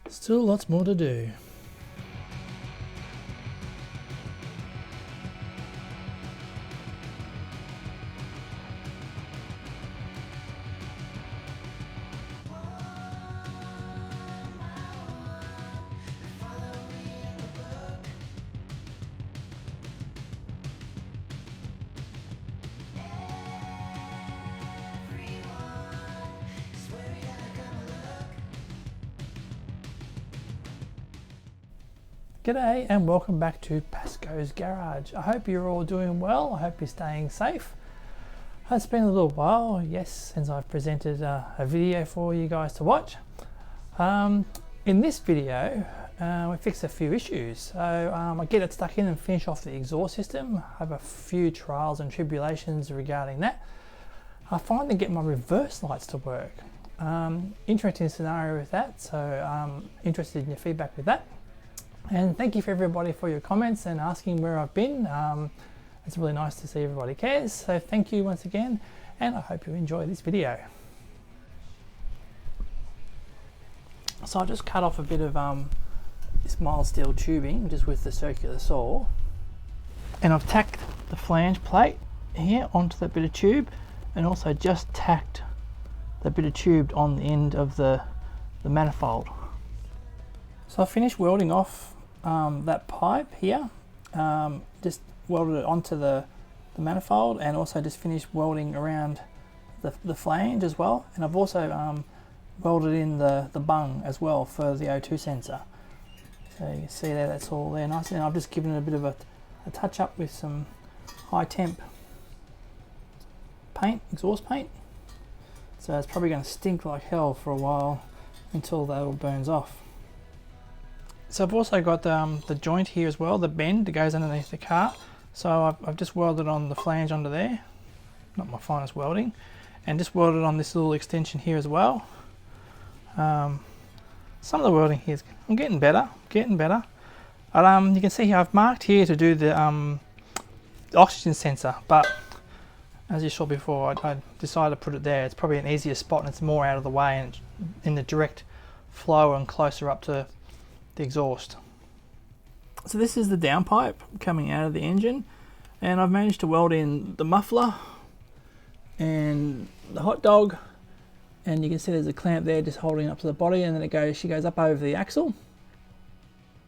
Still lots more to do. G'day and welcome back to Pasco's Garage. I hope you're all doing well. I hope you're staying safe. It's been a little while, yes, since I've presented a video for you guys to watch. In this video, we fix a few issues. So I get it stuck in and finish off the exhaust system. I have a few trials and tribulations regarding that. I finally get my reverse lights to work. Interesting scenario with that, so I'm interested in your feedback with that. And thank you for everybody for your comments and asking where I've been. It's really nice to see everybody cares. So thank you once again, and I hope you enjoy this video. So I just cut off a bit of this mild steel tubing just with the circular saw. And I've tacked the flange plate here onto that bit of tube, and also just tacked the bit of tube on the end of the manifold. So I finished welding off that pipe here, just welded it onto the manifold, and also just finished welding around the flange as well. And I've also welded in the bung as well for the O2 sensor. So you can see there, that's all there nice. And I've just given it a bit of a touch up with some high temp paint, exhaust paint. So it's probably going to stink like hell for a while until that all burns off. So I've also got the joint here as well, the bend that goes underneath the car. So I've just welded on the flange under there, not my finest welding, and just welded on this little extension here as well. Some of the welding here, I'm getting better. But, you can see here I've marked here to do the oxygen sensor, but as you saw before, I decided to put it there. It's probably an easier spot and it's more out of the way and in the direct flow and closer up to the exhaust. So this is the downpipe coming out of the engine, and I've managed to weld in the muffler and the hot dog, and you can see there's a clamp there just holding up to the body, and then she goes up over the axle.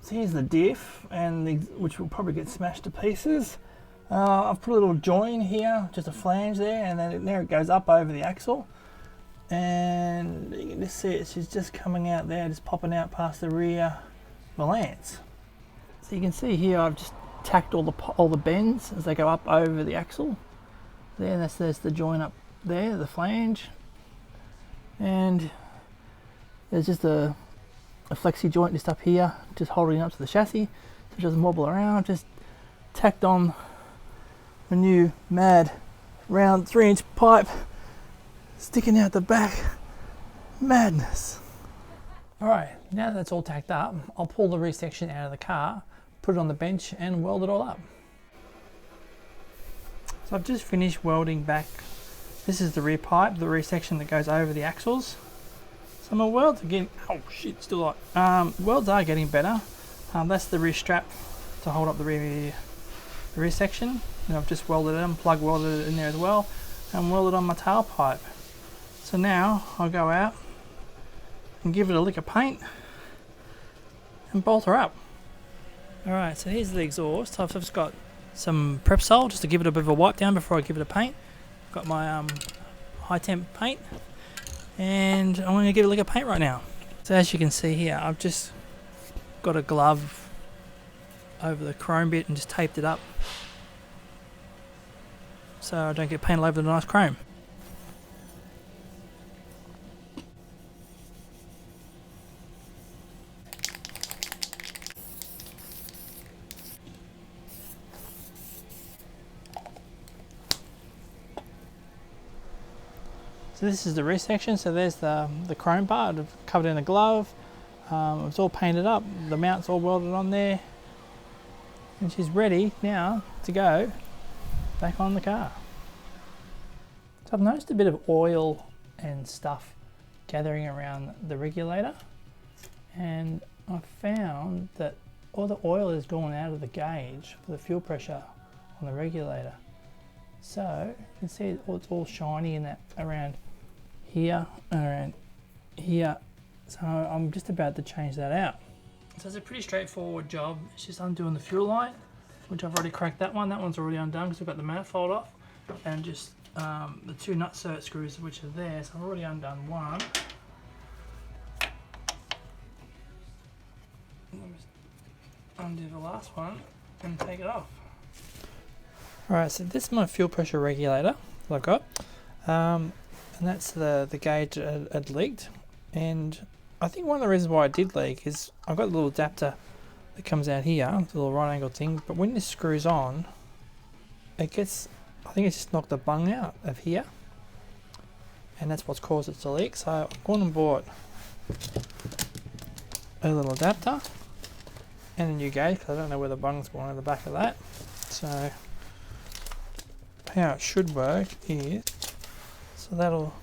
So here's the diff, and which will probably get smashed to pieces. I've put a little join here, just a flange there, and then there it goes up over the axle. And you can just see it, she's just coming out there, just popping out past the rear valance. So you can see here I've just tacked all the bends as they go up over the axle. There, there's the join up there, the flange. And there's just a flexi joint just up here, just holding up to the chassis so it doesn't wobble around. Just tacked on a new mad round 3-inch pipe sticking out the back. Madness. Alright, now that it's all tacked up, I'll pull the rear section out of the car, put it on the bench and weld it all up. So I've just finished welding back. This is the rear pipe, the rear section that goes over the axles. So my welds are getting, welds are getting better. That's the rear strap to hold up the rear section. And I've just welded it in, plug welded it in there as well, and welded on my tailpipe. So now I'll go out and give it a lick of paint and bolt her up. Alright, so here's the exhaust. I've just got some Prepsol just to give it a bit of a wipe down before I give it a paint. Got my high temp paint, and I'm going to give it a lick of paint right now. So as you can see here, I've just got a glove over the chrome bit and just taped it up so I don't get paint all over the nice chrome. So this is the rear section, so there's the chrome part. I've covered in a glove. It's all painted up, the mount's all welded on there, and she's ready now to go back on the car. So I've noticed a bit of oil and stuff gathering around the regulator, and I found that all the oil is gone out of the gauge for the fuel pressure on the regulator. So you can see it's all shiny in that around here and around here. So I'm just about to change that out. So it's a pretty straightforward job. It's just undoing the fuel line, which I've already cracked that one. That one's already undone because we've got the manifold off, and just the two nutsert screws which are there. So I've already undone one. Let me undo the last one and take it off. Alright, so this is my fuel pressure regulator that I've got, and that's the gauge had leaked. And I think one of the reasons why it did leak is I've got a little adapter that comes out here, the little right angle thing, but when this screws on, it gets, I think it's just knocked the bung out of here, and that's what's caused it to leak. So I've gone and bought a little adapter and a new gauge, because I don't know where the bung's gone on the back of that. So how it should work is, so that'll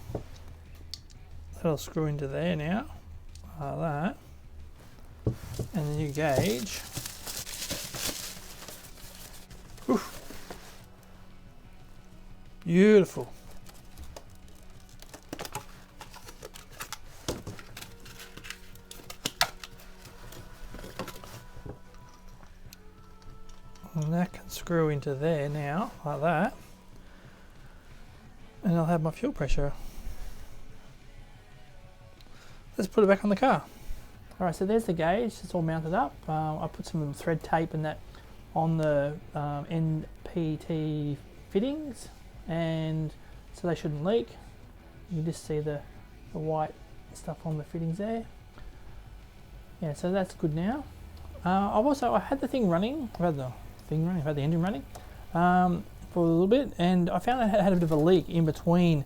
screw into there now, like that, and the new gauge. Oof. Beautiful. And that can screw into there now, like that, and I'll have my fuel pressure. Let's put it back on the car. Alright, so there's the gauge, it's all mounted up. I put some thread tape and that on the NPT fittings, and so they shouldn't leak. You can just see the white stuff on the fittings there. Yeah, so that's good now. I had the thing running, I've had the engine running for a little bit, and I found I had a bit of a leak in between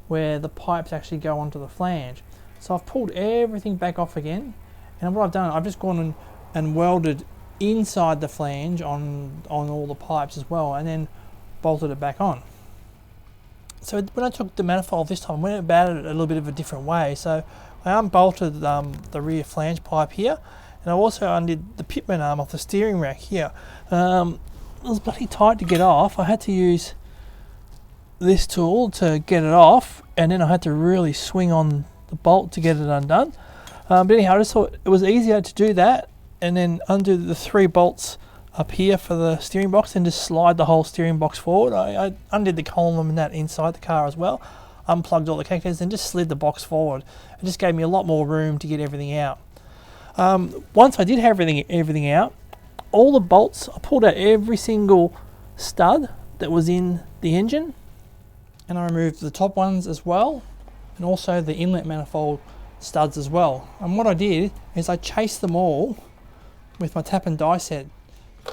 where the pipes actually go onto the flange. So I've pulled everything back off again, and what I've done, I've just gone and welded inside the flange on all the pipes as well, and then bolted it back on. So when I took the manifold this time, I went about it a little bit of a different way. So I unbolted the rear flange pipe here, and I also undid the pitman arm off the steering rack here. It was bloody tight to get off. I had to use this tool to get it off, and then I had to really swing on the bolt to get it undone. But anyhow, I just thought it was easier to do that and then undo the 3 bolts up here for the steering box and just slide the whole steering box forward. I undid the column and that inside the car as well, unplugged all the connectors and just slid the box forward. It just gave me a lot more room to get everything out. Once I did have everything out, all the bolts, I pulled out every single stud that was in the engine, and I removed the top ones as well, and also the inlet manifold studs as well. And what I did is I chased them all with my tap and die set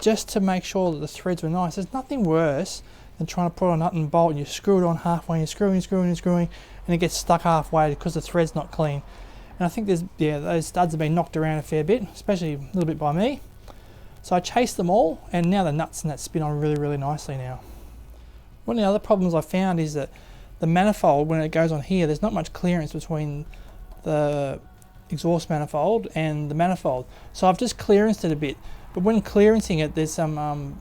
just to make sure that the threads were nice. There's nothing worse than trying to put a nut and bolt and you screw it on halfway, and you're screwing, and it gets stuck halfway because the thread's not clean. And I think those studs have been knocked around a fair bit, especially a little bit by me. So I chased them all, and now the nuts and that spin on really, really nicely now. One of the other problems I found is that the manifold, when it goes on here, there's not much clearance between the exhaust manifold and the manifold. So I've just clearanced it a bit, but when clearancing it, there's some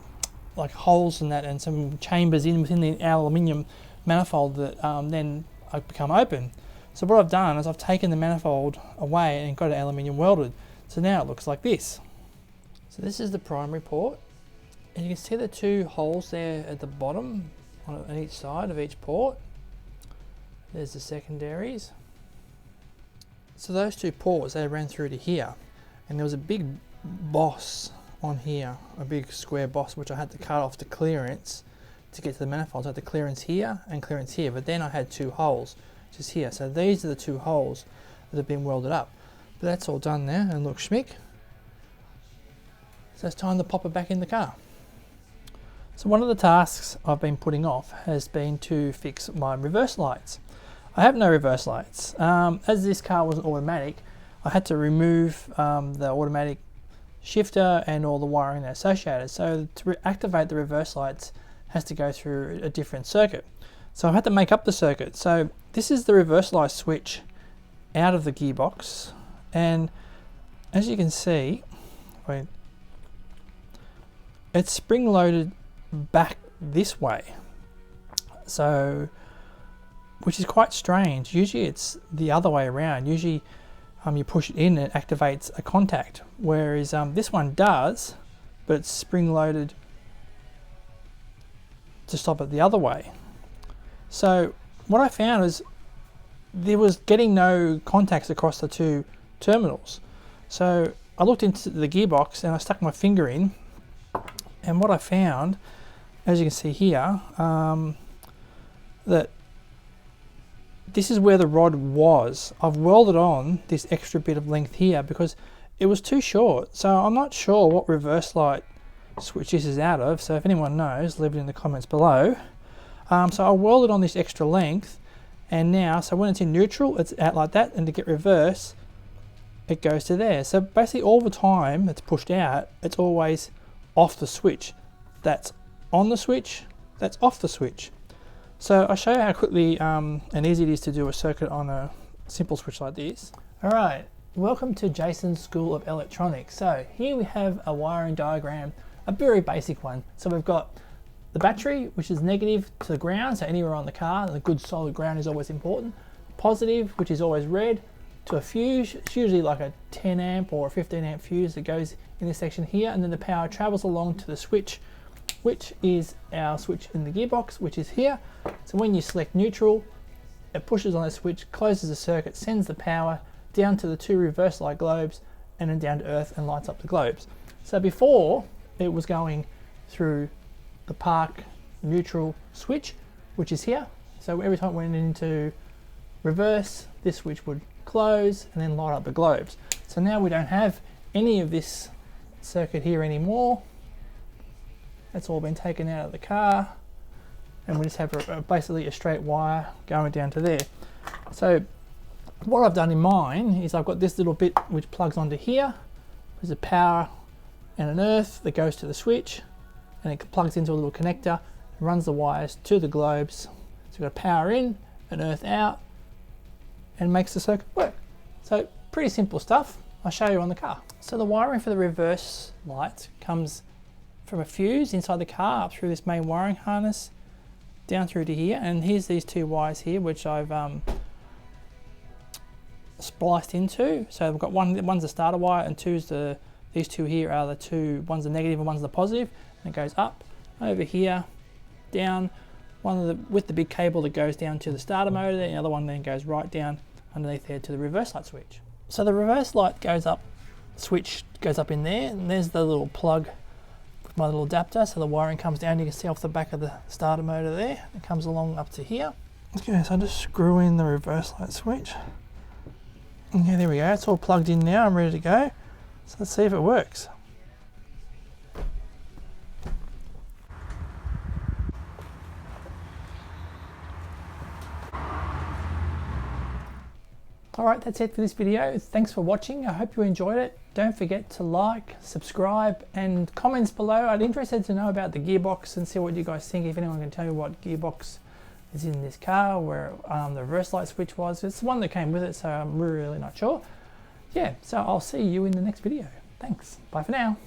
like holes in that and some chambers within the aluminium manifold that then become open. So what I've done is I've taken the manifold away and got it aluminium welded. So now it looks like this. So this is the primary port, and you can see the 2 holes there at the bottom on each side of each port. There's the secondaries. So those 2 ports, they ran through to here, and there was a big boss on here, a big square boss, which I had to cut off to clearance to get to the manifold. So I had to clearance here and clearance here, but then I had 2 holes just here. So these are the 2 holes that have been welded up. But that's all done now and looks schmick. So it's time to pop it back in the car. So one of the tasks I've been putting off has been to fix my reverse lights. I have no reverse lights. As this car wasn't automatic, I had to remove the automatic shifter and all the wiring that's associated. So to activate the reverse lights has to go through a different circuit. So I had to make up the circuit. So this is the reverse light switch out of the gearbox, and as you can see, wait, it's spring loaded back this way, so which is quite strange. Usually it's the other way around. Usually you push it in and it activates a contact, whereas this one does, but it's spring loaded to stop it the other way. So what I found is there was getting no contacts across the two terminals. So I looked into the gearbox and I stuck my finger in, and what I found, as you can see here, that this is where the rod was. I've welded on this extra bit of length here because it was too short. So I'm not sure what reverse light switch this is out of. So if anyone knows, leave it in the comments below. So I welded on this extra length, and now, so when it's in neutral, it's out like that, and to get reverse, it goes to there. So basically all the time it's pushed out, it's always off the switch. That's on the switch, that's off the switch. So I'll show you how quickly and easy it is to do a circuit on a simple switch like this. Alright, welcome to Jason's School of Electronics. So here we have a wiring diagram, a very basic one. So we've got the battery, which is negative to the ground, so anywhere on the car, the good solid ground is always important. Positive, which is always red, to a fuse. It's usually like a 10 amp or a 15 amp fuse that goes in this section here, and then the power travels along to the switch, which is our switch in the gearbox, which is here. So when you select neutral, it pushes on the switch, closes the circuit, sends the power down to the two reverse light globes, and then down to earth and lights up the globes. So before, it was going through the park neutral switch, which is here. So every time it went into reverse, this switch would close and then light up the globes. So now we don't have any of this circuit here anymore. That's all been taken out of the car, and we just have basically a straight wire going down to there. So what I've done in mine is I've got this little bit which plugs onto here. There's a power and an earth that goes to the switch, and it plugs into a little connector and runs the wires to the globes. So we've got power in, an earth out, and makes the circuit work. So pretty simple stuff. I'll show you on the car. So the wiring for the reverse light comes from a fuse inside the car up through this main wiring harness down through to here, and here's these two wires here which I've spliced into. So we've got one's the starter wire, and these two here are the two, one's the negative and one's the positive, and it goes up over here, down, with the big cable that goes down to the starter motor, and the other one then goes right down underneath there to the reverse light switch. So the reverse light goes up, switch goes up in there, and there's the little plug, my little adapter, so the wiring comes down. You can see off the back of the starter motor there, it comes along up to here. Okay, so I just screw in the reverse light switch. Okay, there we go, it's all plugged in now, I'm ready to go. So let's see if it works. Alright, that's it for this video. Thanks for watching. I hope you enjoyed it. Don't forget to like, subscribe, and comments below. I'd be interested to know about the gearbox and see what you guys think. If anyone can tell me what gearbox is in this car, where the reverse light switch was. It's the one that came with it, so I'm really not sure. Yeah, so I'll see you in the next video. Thanks. Bye for now.